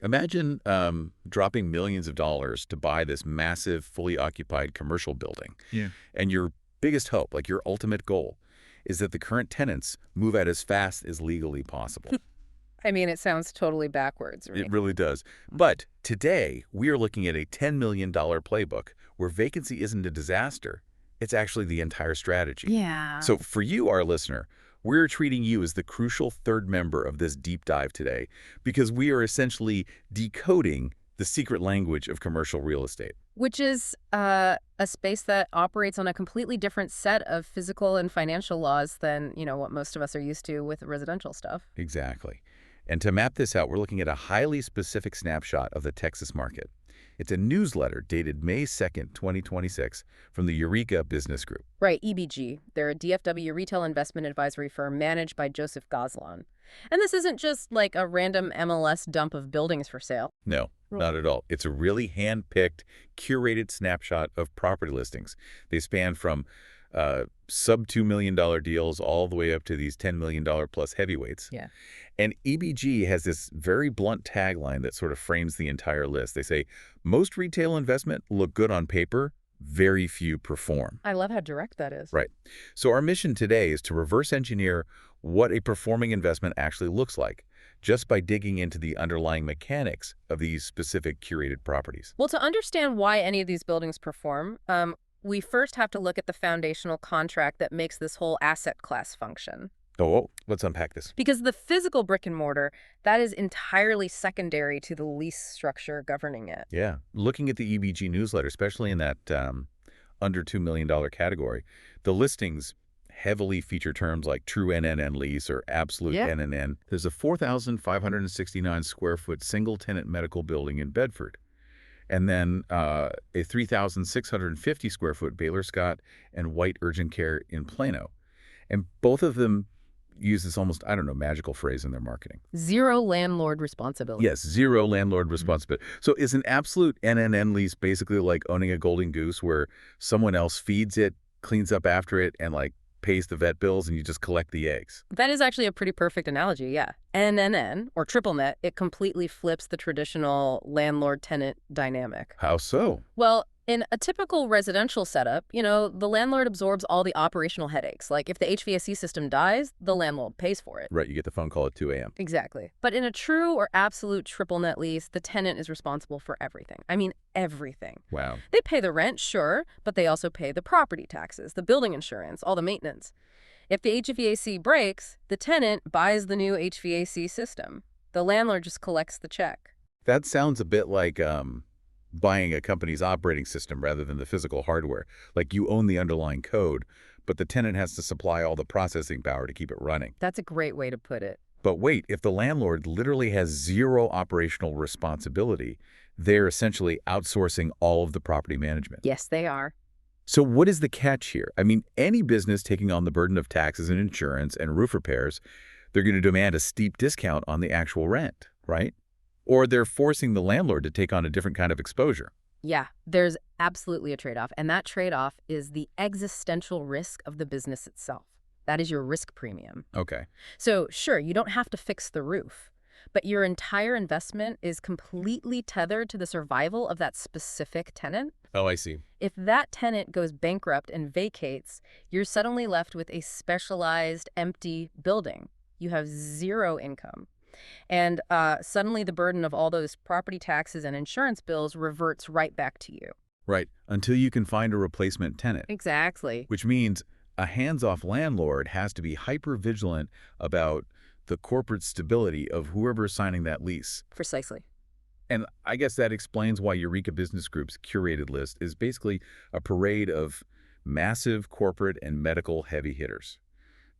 Imagine dropping millions of dollars to buy this massive, fully occupied commercial building. Yeah. And your biggest hope, like your ultimate goal, is that the current tenants move out as fast as legally possible. I mean, it sounds totally backwards, right? It really does. But today, we are looking at a $10 million playbook where vacancy isn't a disaster. It's actually the entire strategy. Yeah. So for you, our listener, we're treating you as the crucial third member of this deep dive today because we are essentially decoding the secret language of commercial real estate. Which is a space that operates on a completely different set of physical and financial laws than, what most of us are used to with residential stuff. Exactly. And to map this out, we're looking at a highly specific snapshot of the Texas market. It's a newsletter dated May 2nd, 2026 from the Eureka Business Group. Right, EBG. They're a DFW retail investment advisory firm managed by Joseph Goslan. And this isn't just like a random MLS dump of buildings for sale. No, not at all. It's a really hand-picked, curated snapshot of property listings. They span from sub-$2 million deals all the way up to these $10 million plus heavyweights. Yeah. And EBG has this very blunt tagline that sort of frames the entire list. They say, most retail investment look good on paper, very few perform. I love how direct that is. Right. So our mission today is to reverse engineer what a performing investment actually looks like, just by digging into the underlying mechanics of these specific curated properties. Well, to understand why any of these buildings perform, we first have to look at the foundational contract that makes this whole asset class function. Oh, let's unpack this. Because the physical brick and mortar, that is entirely secondary to the lease structure governing it. Yeah. Looking at the EBG newsletter, especially in that under $2 million category, the listings heavily feature terms like true NNN lease or absolute NNN. There's a 4,569 square foot single tenant medical building in Bedford. And then a 3,650 square foot Baylor Scott and White urgent care in Plano. And both of them use this almost, magical phrase in their marketing. Zero landlord responsibility. Yes, zero landlord responsibility. So is an absolute NNN lease basically like owning a golden goose where someone else feeds it, cleans up after it, and pays the vet bills and you just collect the eggs? That is actually a pretty perfect analogy, yeah. NNN, or triple net, it completely flips the traditional landlord-tenant dynamic. How so? Well, in a typical residential setup, the landlord absorbs all the operational headaches. Like if the HVAC system dies, the landlord pays for it. Right, you get the phone call at 2 a.m. Exactly. But in a true or absolute triple net lease, the tenant is responsible for everything. I mean, everything. Wow. They pay the rent, sure, but they also pay the property taxes, the building insurance, all the maintenance. If the HVAC breaks, the tenant buys the new HVAC system. The landlord just collects the check. That sounds a bit like buying a company's operating system rather than the physical hardware. Like you own the underlying code, but the tenant has to supply all the processing power to keep it running. That's a great way to put it. But wait, if the landlord literally has zero operational responsibility, they're essentially outsourcing all of the property management. Yes, they are. So what is the catch here? I mean, any business taking on the burden of taxes and insurance and roof repairs, they're going to demand a steep discount on the actual rent, right? Or they're forcing the landlord to take on a different kind of exposure. Yeah, there's absolutely a trade-off. And that trade-off is the existential risk of the business itself. That is your risk premium. Okay. So sure, you don't have to fix the roof, but your entire investment is completely tethered to the survival of that specific tenant. Oh, I see. If that tenant goes bankrupt and vacates, you're suddenly left with a specialized, empty building. You have zero income. And suddenly the burden of all those property taxes and insurance bills reverts right back to you. Right, until you can find a replacement tenant. Exactly. Which means a hands-off landlord has to be hyper-vigilant about the corporate stability of whoever's signing that lease. Precisely. And I guess that explains why Eureka Business Group's curated list is basically a parade of massive corporate and medical heavy hitters.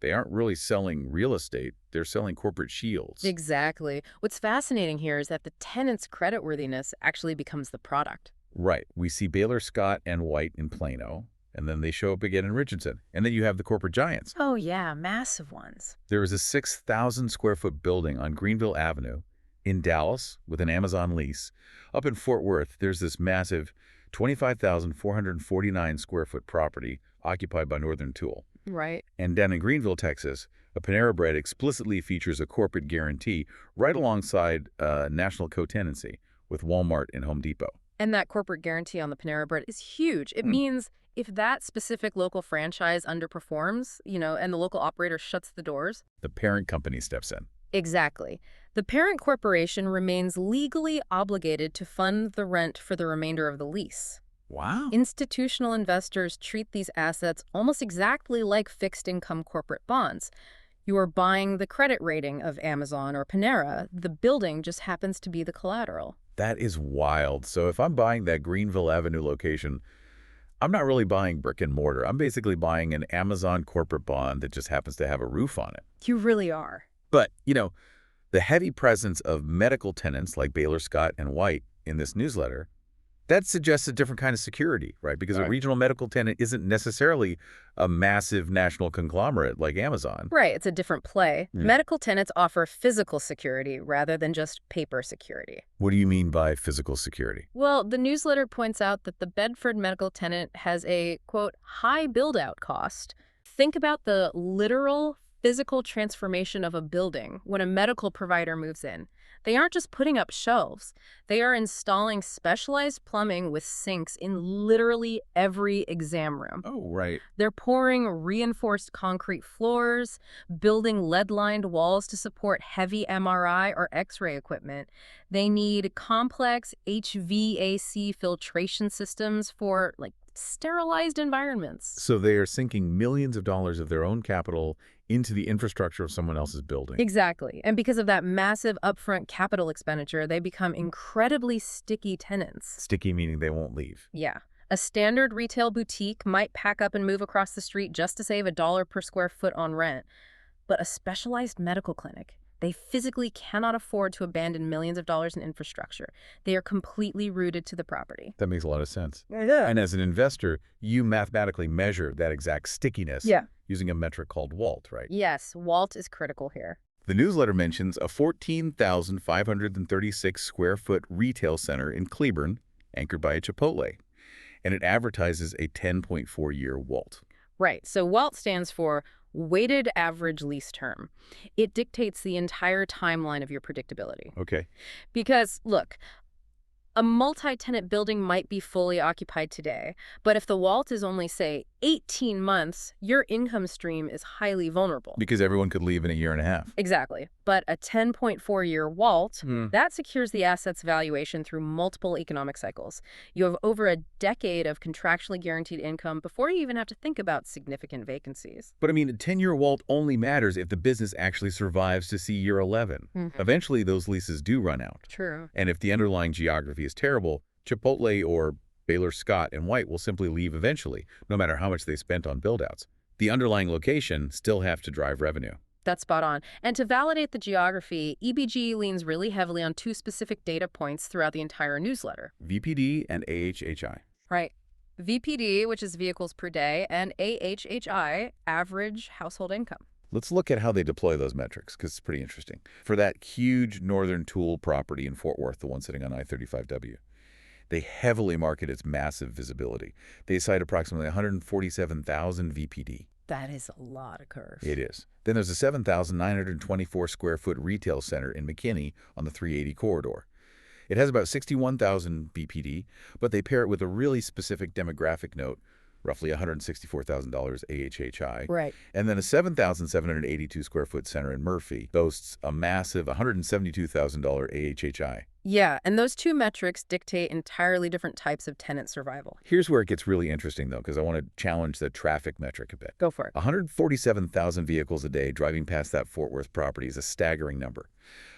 They aren't really selling real estate, they're selling corporate shields. Exactly. What's fascinating here is that the tenant's creditworthiness actually becomes the product. Right. We see Baylor Scott and White in Plano, and then they show up again in Richardson. And then you have the corporate giants. Oh, yeah, massive ones. There is a 6,000 square foot building on Greenville Avenue in Dallas with an Amazon lease. Up in Fort Worth, there's this massive 25,449 square foot property occupied by Northern Tool. Right. And down in Greenville, Texas, A Panera Bread explicitly features a corporate guarantee right alongside national co-tenancy with Walmart and Home Depot. And that corporate guarantee on the Panera Bread is huge. It Hmm. means if that specific local franchise underperforms, and the local operator shuts the doors. The parent company steps in. Exactly. The parent corporation remains legally obligated to fund the rent for the remainder of the lease. Wow. Institutional investors treat these assets almost exactly like fixed-income corporate bonds. You are buying the credit rating of Amazon or Panera. The building just happens to be the collateral. That is wild. So if I'm buying that Greenville Avenue location, I'm not really buying brick and mortar. I'm basically buying an Amazon corporate bond that just happens to have a roof on it. You really are. But, the heavy presence of medical tenants like Baylor Scott and White in this newsletter, that suggests a different kind of security, right? Because a regional medical tenant isn't necessarily a massive national conglomerate like Amazon. Right, it's a different play. Yeah. Medical tenants offer physical security rather than just paper security. What do you mean by physical security? Well, the newsletter points out that the Bedford medical tenant has a, quote, high build-out cost. Think about the literal physical transformation of a building when a medical provider moves in. They aren't just putting up shelves. They are installing specialized plumbing with sinks in literally every exam room. Oh, right. They're pouring reinforced concrete floors, building lead-lined walls to support heavy MRI or X-ray equipment. They need complex HVAC filtration systems for, sterilized environments. So they are sinking millions of dollars of their own capital into the infrastructure of someone else's building. Exactly. And because of that massive upfront capital expenditure, they become incredibly sticky tenants. Sticky meaning they won't leave. Yeah. A standard retail boutique might pack up and move across the street just to save $1 per square foot on rent. But a specialized medical clinic, they physically cannot afford to abandon millions of dollars in infrastructure. They are completely rooted to the property. That makes a lot of sense. Yeah. And as an investor, you mathematically measure that exact stickiness using a metric called WALT, right? Yes, WALT is critical here. The newsletter mentions a 14,536 square foot retail center in Cleburne, anchored by a Chipotle, and it advertises a 10.4-year WALT. Right. So WALT stands for weighted average lease term. It dictates the entire timeline of your predictability. Okay. Because, look, a multi-tenant building might be fully occupied today, but if the WALT is only, say, 18 months, your income stream is highly vulnerable. Because everyone could leave in a year and a half. Exactly. But a 10.4-year WALT, that secures the asset's valuation through multiple economic cycles. You have over a decade of contractually guaranteed income before you even have to think about significant vacancies. But I mean, a 10-year WALT only matters if the business actually survives to see year 11. Eventually, those leases do run out. True. And if the underlying geography is terrible, Chipotle or Baylor Scott and White will simply leave eventually, no matter how much they spent on build-outs. The underlying location still have to drive revenue. That's spot on. And to validate the geography, EBG leans really heavily on two specific data points throughout the entire newsletter. VPD and AHHI. Right. VPD, which is vehicles per day, and AHHI, average household income. Let's look at how they deploy those metrics, because it's pretty interesting. For that huge Northern Tool property in Fort Worth, the one sitting on I-35W, they heavily market its massive visibility. They cite approximately 147,000 VPD. That is a lot of curves. It is. Then there's a 7,924 square foot retail center in McKinney on the 380 corridor. It has about 61,000 VPD, but they pair it with a really specific demographic note, roughly $164,000 AHHI. Right. And then a 7,782 square foot center in Murphy boasts a massive $172,000 AHHI. Yeah, and those two metrics dictate entirely different types of tenant survival. Here's where it gets really interesting, though, because I want to challenge the traffic metric a bit. Go for it. 147,000 vehicles a day driving past that Fort Worth property is a staggering number.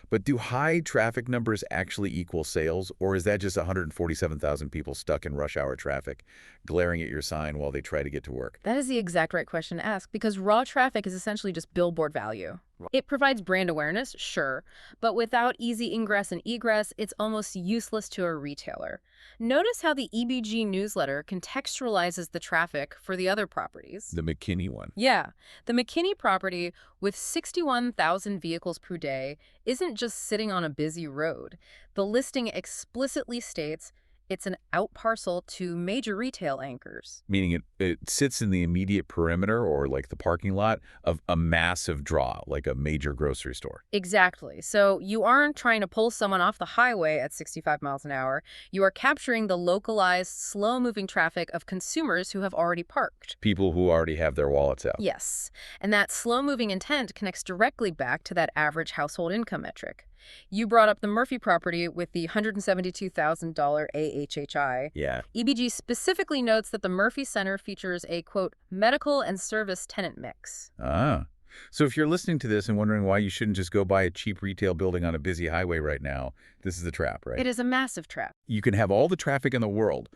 But do high traffic numbers actually equal sales, or is that just 147,000 people stuck in rush hour traffic, glaring at your sign while they try to get to work? That is the exact right question to ask, because raw traffic is essentially just billboard value. It provides brand awareness, sure, but without easy ingress and egress, it's almost useless to a retailer. Notice how the EBG newsletter contextualizes the traffic for the other properties. The McKinney one. Yeah. The McKinney property, with 61,000 vehicles per day, isn't just sitting on a busy road. The listing explicitly states It's an outparcel to major retail anchors. Meaning it sits in the immediate perimeter or like the parking lot of a massive draw, like a major grocery store. Exactly. So you aren't trying to pull someone off the highway at 65 miles an hour. You are capturing the localized, slow-moving traffic of consumers who have already parked. People who already have their wallets out. Yes. And that slow-moving intent connects directly back to that average household income metric. You brought up the Murphy property with the $172,000 AHHI. Yeah. EBG specifically notes that the Murphy Center features a, quote, medical and service tenant mix. Ah. So if you're listening to this and wondering why you shouldn't just go buy a cheap retail building on a busy highway right now, this is the trap, right? It is a massive trap. You can have all the traffic in the world,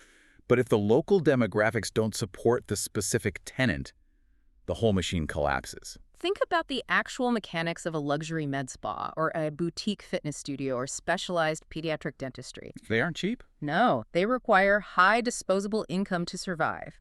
but if the local demographics don't support the specific tenant, the whole machine collapses. Think about the actual mechanics of a luxury med spa or a boutique fitness studio or specialized pediatric dentistry. They aren't cheap. No, they require high disposable income to survive.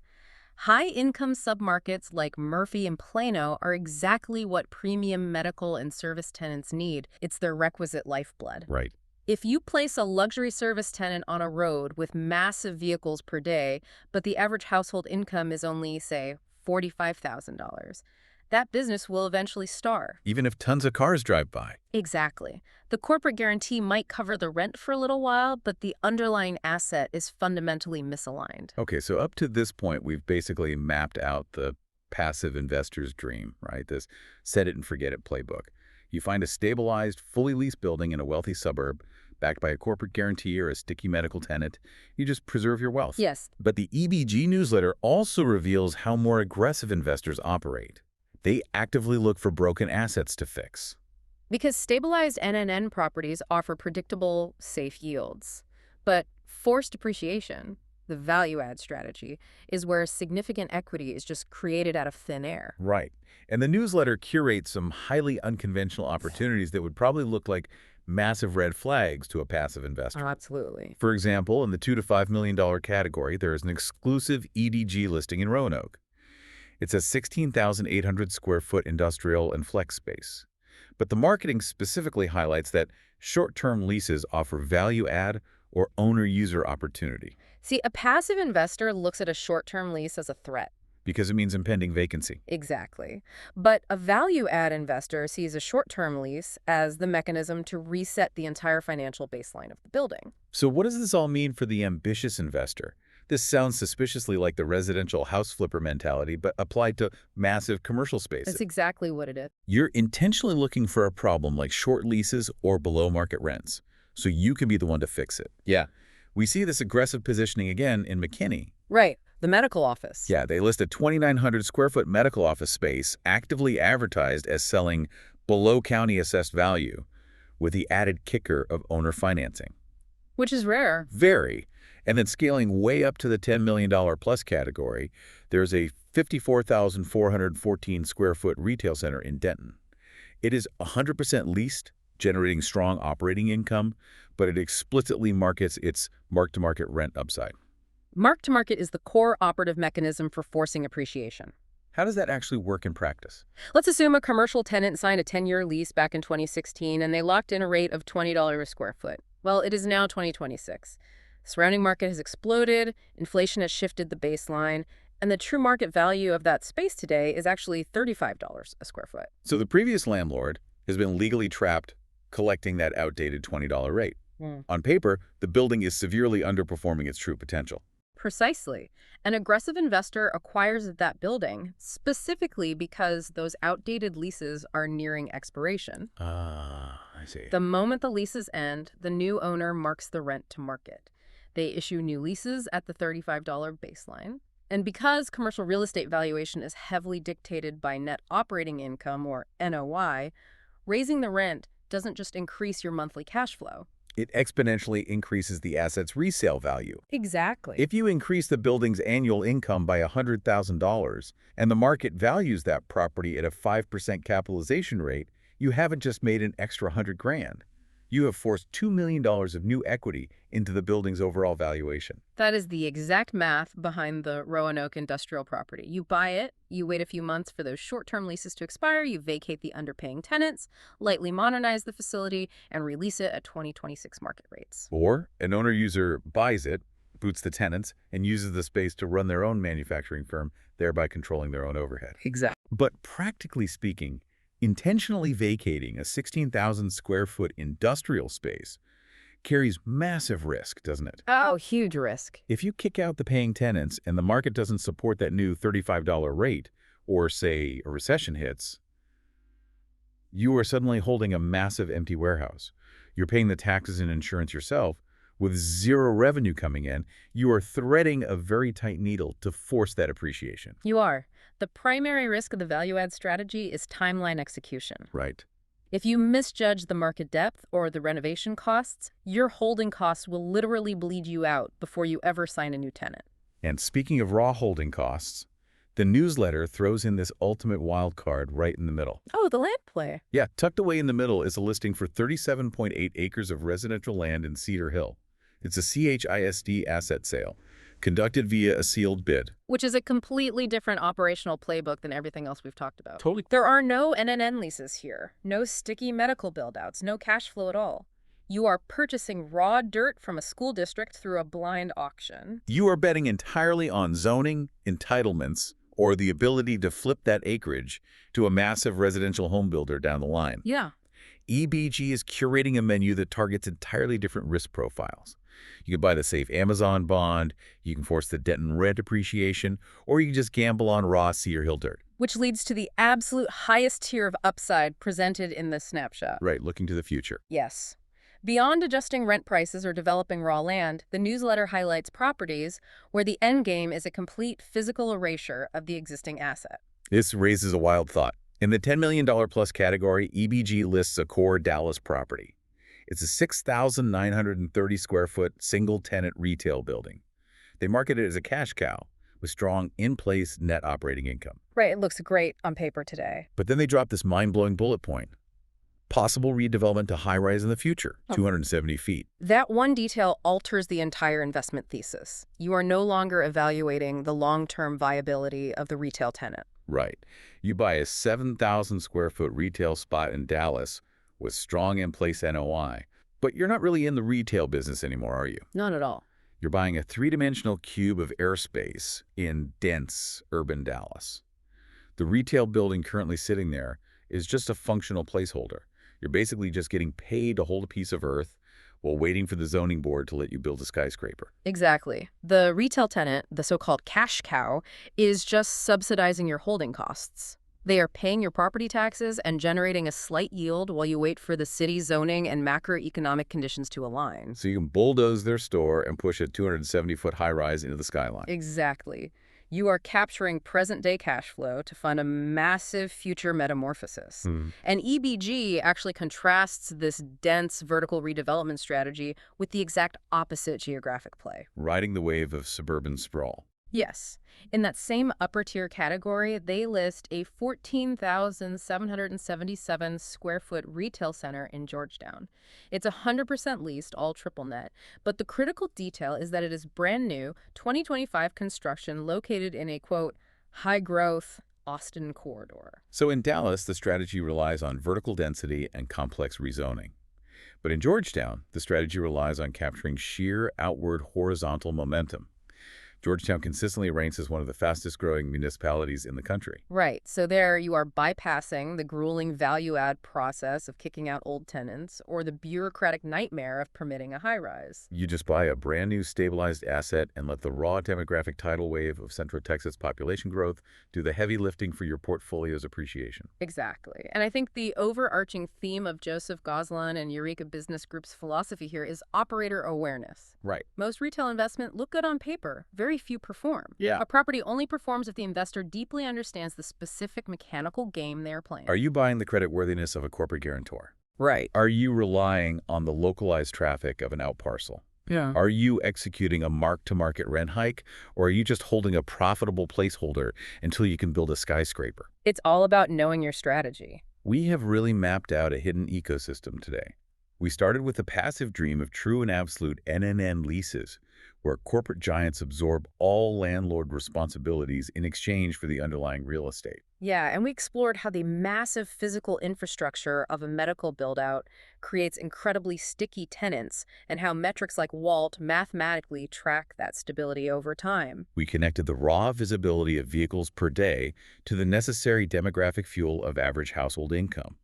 High-income submarkets like Murphy and Plano are exactly what premium medical and service tenants need. It's their requisite lifeblood. Right. If you place a luxury service tenant on a road with massive vehicles per day, but the average household income is only, say, $45,000, that business will eventually starve. Even if tons of cars drive by. Exactly. The corporate guarantee might cover the rent for a little while, but the underlying asset is fundamentally misaligned. Okay, so up to this point, we've basically mapped out the passive investor's dream, right? This set it and forget it playbook. You find a stabilized, fully leased building in a wealthy suburb, backed by a corporate guarantee or a sticky medical tenant. You just preserve your wealth. Yes. But the EBG newsletter also reveals how more aggressive investors operate. They actively look for broken assets to fix. Because stabilized NNN properties offer predictable, safe yields. But forced appreciation, the value-add strategy, is where significant equity is just created out of thin air. Right. And the newsletter curates some highly unconventional opportunities that would probably look like massive red flags to a passive investor. Oh, absolutely. For example, in the $2 to $5 million category, there is an exclusive EBG listing in Roanoke. It's a 16,800 square foot industrial and flex space. But the marketing specifically highlights that short-term leases offer value-add or owner-user opportunity. See, a passive investor looks at a short-term lease as a threat. Because it means impending vacancy. Exactly. But a value-add investor sees a short-term lease as the mechanism to reset the entire financial baseline of the building. So what does this all mean for the ambitious investor? This sounds suspiciously like the residential house flipper mentality, but applied to massive commercial spaces. That's exactly what it is. You're intentionally looking for a problem like short leases or below-market rents, so you can be the one to fix it. Yeah. We see this aggressive positioning again in McKinney. Right. The medical office. Yeah, they list a 2,900 square foot medical office space actively advertised as selling below county assessed value with the added kicker of owner financing. Which is rare. Very. And then scaling way up to the $10 million plus category, there's a 54,414 square foot retail center in Denton. It is 100% leased, generating strong operating income, but it explicitly markets its mark-to-market rent upside. Mark-to-market is the core operative mechanism for forcing appreciation. How does that actually work in practice? Let's assume a commercial tenant signed a 10-year lease back in 2016 and they locked in a rate of $20 a square foot. Well, it is now 2026. The surrounding market has exploded, inflation has shifted the baseline, and the true market value of that space today is actually $35 a square foot. So the previous landlord has been legally trapped collecting that outdated $20 rate. On paper, the building is severely underperforming its true potential. Precisely. An aggressive investor acquires that building specifically because those outdated leases are nearing expiration. I see. The moment the leases end, the new owner marks the rent to market. They issue new leases at the $35 baseline. And because commercial real estate valuation is heavily dictated by net operating income, or NOI, raising the rent doesn't just increase your monthly cash flow. It exponentially increases the asset's resale value. Exactly. If you increase the building's annual income by $100,000 and the market values that property at a 5% capitalization rate, you haven't just made an extra $100,000. You have forced $2 million of new equity into the building's overall valuation. That is the exact math behind the Roanoke industrial property. You buy it, you wait a few months for those short-term leases to expire, you vacate the underpaying tenants, lightly modernize the facility, and release it at 2026 market rates. Or an owner-user buys it, boots the tenants, and uses the space to run their own manufacturing firm, thereby controlling their own overhead. Exactly. But practically speaking, intentionally vacating a 16,000 square foot industrial space carries massive risk, doesn't it? Oh, huge risk. If you kick out the paying tenants and the market doesn't support that new $35 rate, or say a recession hits, you are suddenly holding a massive empty warehouse. You're paying the taxes and insurance yourself. With zero revenue coming in, you are threading a very tight needle to force that appreciation. You are. The primary risk of the value-add strategy is timeline execution. Right. If you misjudge the market depth or the renovation costs, your holding costs will literally bleed you out before you ever sign a new tenant. And speaking of raw holding costs, the newsletter throws in this ultimate wild card right in the middle. Oh, the land play. Yeah, tucked away in the middle is a listing for 37.8 acres of residential land in Cedar Hill. It's a CHISD asset sale, conducted via a sealed bid. Which is a completely different operational playbook than everything else we've talked about. Totally. There are no NNN leases here, no sticky medical build-outs, no cash flow at all. You are purchasing raw dirt from a school district through a blind auction. You are betting entirely on zoning, entitlements, or the ability to flip that acreage to a massive residential home builder down the line. Yeah. EBG is curating a menu that targets entirely different risk profiles. You can buy the safe Amazon bond, you can force the debt and rent appreciation, or you can just gamble on raw Cedar Hill dirt. Which leads to the absolute highest tier of upside presented in this snapshot. Right, looking to the future. Yes. Beyond adjusting rent prices or developing raw land, the newsletter highlights properties where the end game is a complete physical erasure of the existing asset. This raises a wild thought. In the $10 million plus category, EBG lists a core Dallas property. It's a 6,930 square foot single-tenant retail building. They market it as a cash cow with strong in-place net operating income. Right, it looks great on paper today. But then they drop this mind-blowing bullet point. Possible redevelopment to high-rise in the future, 270 feet. That one detail alters the entire investment thesis. You are no longer evaluating the long-term viability of the retail tenant. Right. You buy a 7,000 square foot retail spot in Dallas with strong in-place NOI, but you're not really in the retail business anymore, are you? Not at all. You're buying a three-dimensional cube of airspace in dense urban Dallas. The retail building currently sitting there is just a functional placeholder. You're basically just getting paid to hold a piece of earth while waiting for the zoning board to let you build a skyscraper. Exactly. The retail tenant, the so-called cash cow, is just subsidizing your holding costs. They are paying your property taxes and generating a slight yield while you wait for the city zoning and macroeconomic conditions to align. So you can bulldoze their store and push a 270-foot high-rise into the skyline. Exactly. You are capturing present-day cash flow to fund a massive future metamorphosis. And EBG actually contrasts this dense vertical redevelopment strategy with the exact opposite geographic play. Riding the wave of suburban sprawl. Yes. In that same upper-tier category, they list a 14,777 square foot retail center in Georgetown. It's 100% leased, all triple net, but the critical detail is that it is brand new, 2025 construction located in a, quote, high-growth Austin corridor. So in Dallas, the strategy relies on vertical density and complex rezoning. But in Georgetown, the strategy relies on capturing sheer outward horizontal momentum. Georgetown consistently ranks as one of the fastest-growing municipalities in the country. Right. So there you are bypassing the grueling value-add process of kicking out old tenants or the bureaucratic nightmare of permitting a high-rise. You just buy a brand-new stabilized asset and let the raw demographic tidal wave of Central Texas population growth do the heavy lifting for your portfolio's appreciation. Exactly. And I think the overarching theme of Joseph Gosselin and Eureka Business Group's philosophy here is operator awareness. Right. Most retail investment look good on paper. Very few perform. Yeah. A property only performs if the investor deeply understands the specific mechanical game they are playing. Are you buying the creditworthiness of a corporate guarantor? Right. Are you relying on the localized traffic of an outparcel? Yeah. Are you executing a mark-to-market rent hike, or are you just holding a profitable placeholder until you can build a skyscraper? It's all about knowing your strategy. We have really mapped out a hidden ecosystem today. We started with the passive dream of true and absolute NNN leases, where corporate giants absorb all landlord responsibilities in exchange for the underlying real estate. Yeah, and we explored how the massive physical infrastructure of a medical build-out creates incredibly sticky tenants and how metrics like WALT mathematically track that stability over time. We connected the raw visibility of vehicles per day to the necessary demographic fuel of average household income.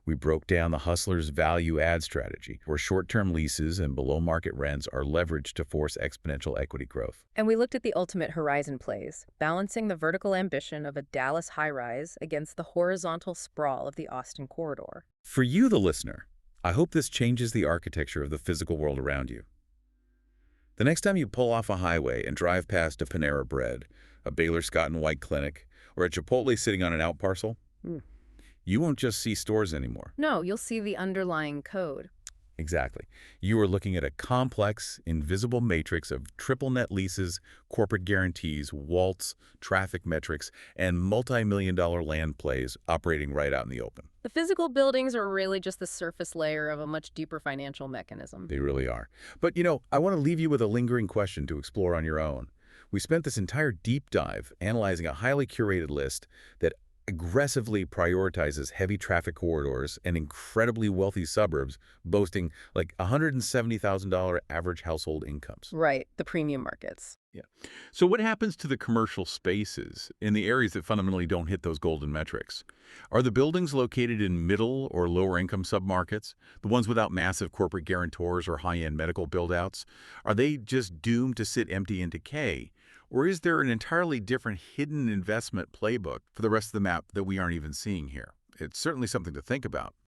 We broke down the hustler's value add strategy, where short-term leases and below-market rents are leveraged to force exponential equity growth. And we looked at the ultimate horizon plays, balancing the vertical ambition of a Dallas high-rise against the horizontal sprawl of the Austin corridor. For you, the listener, I hope this changes the architecture of the physical world around you. The next time you pull off a highway and drive past a Panera Bread, a Baylor Scott and White clinic, or a Chipotle sitting on an out parcel, you won't just see stores anymore. No, you'll see the underlying code. Exactly. You are looking at a complex, invisible matrix of triple net leases, corporate guarantees, WALTs, traffic metrics, and multi-million-dollar land plays operating right out in the open. The physical buildings are really just the surface layer of a much deeper financial mechanism. They really are. But, I want to leave you with a lingering question to explore on your own. We spent this entire deep dive analyzing a highly curated list that aggressively prioritizes heavy traffic corridors and incredibly wealthy suburbs boasting like $170,000 average household incomes. Right, the premium markets. Yeah. So what happens to the commercial spaces in the areas that fundamentally don't hit those golden metrics? Are the buildings located in middle or lower income submarkets, the ones without massive corporate guarantors or high-end medical build-outs? Are they just doomed to sit empty and decay? Or is there an entirely different hidden investment playbook for the rest of the map that we aren't even seeing here? It's certainly something to think about.